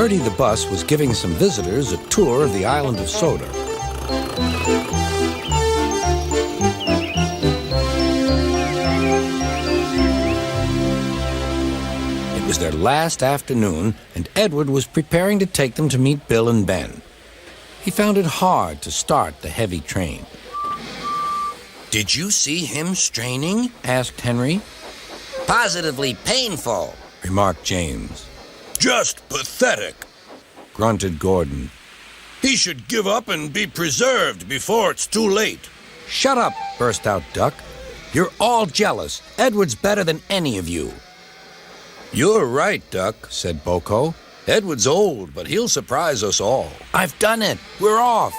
Bertie the bus was giving some visitors a tour of the island of Soda. It was their last afternoon, and Edward was preparing to take them to meet Bill and Ben. He found it hard to start the heavy train. Did you see him straining? Asked Henry. Positively painful, Remarked James. Just pathetic. Grunted Gordon. He should give up and be preserved before it's too late. Shut up, burst out Duck. You're all jealous. Edward's better than any of you. You're right, Duck, said Boko. Edward's old, but he'll surprise us all. I've done it. We're off.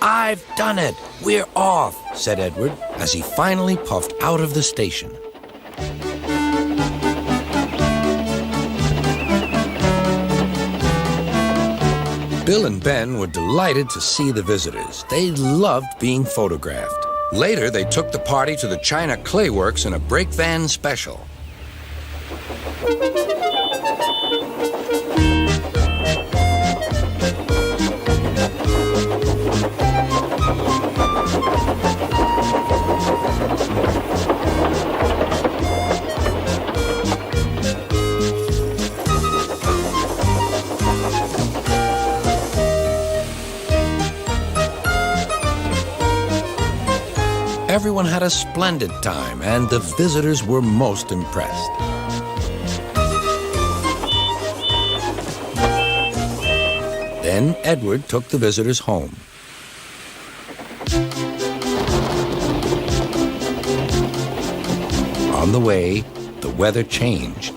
I've done it. We're off, said Edward as he finally puffed out of the station. Bill and Ben were delighted to see the visitors. They loved being photographed. Later, they took the party to the China Clay Works in a brake van special. Everyone had a splendid time, and the visitors were most impressed. Then Edward took the visitors home. On the way, the weather changed.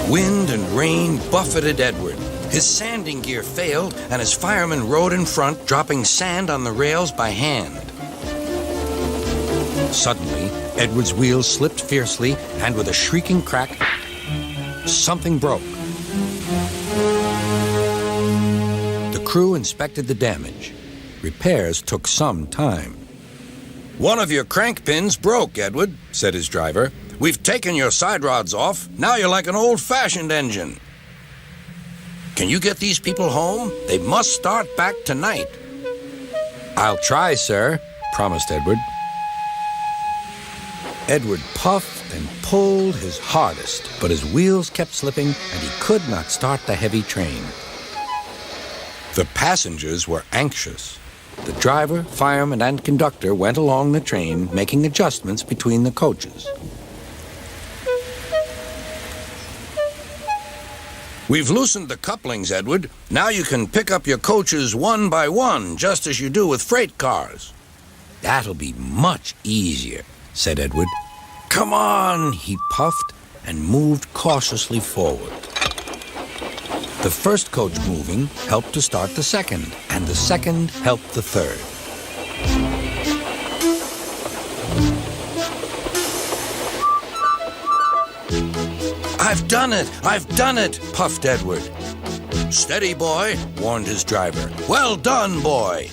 Wind and rain buffeted Edward. His sanding gear failed, and his firemen rode in front, dropping sand on the rails by hand. Suddenly, Edward's wheels slipped fiercely, and with a shrieking crack, something broke. The crew inspected the damage. Repairs took some time. One of your crank pins broke, Edward, said his driver. We've taken your side rods off. Now you're like an old-fashioned engine. Can you get these people home? They must start back tonight. I'll try, sir, promised Edward. Edward puffed and pulled his hardest, but his wheels kept slipping and he could not start the heavy train. The passengers were anxious. The driver, fireman, and conductor went along the train, making adjustments between the coaches. We've loosened the couplings, Edward. Now you can pick up your coaches one by one, just as you do with freight cars. That'll be much easier, said Edward. Come on, he puffed and moved cautiously forward. The first coach moving helped to start the second, and the second helped the third. I've done it! I've done it! Puffed Edward. Steady, boy, warned his driver. Well done, boy!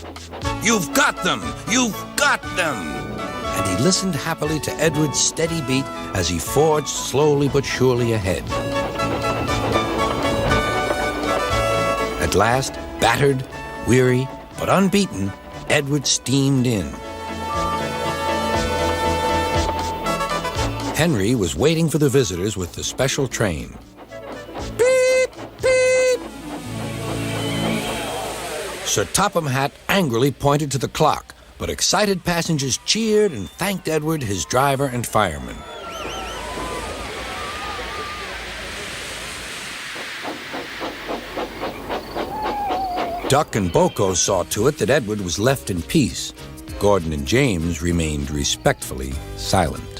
You've got them! You've got them! And he listened happily to Edward's steady beat as he forged slowly but surely ahead. At last, battered, weary, but unbeaten, Edward steamed in. Henry was waiting for the visitors with the special train. Beep, beep! Sir Topham Hatt angrily pointed to the clock, but excited passengers cheered and thanked Edward, his driver, and firemen. Duck and Boko saw to it that Edward was left in peace. Gordon and James remained respectfully silent.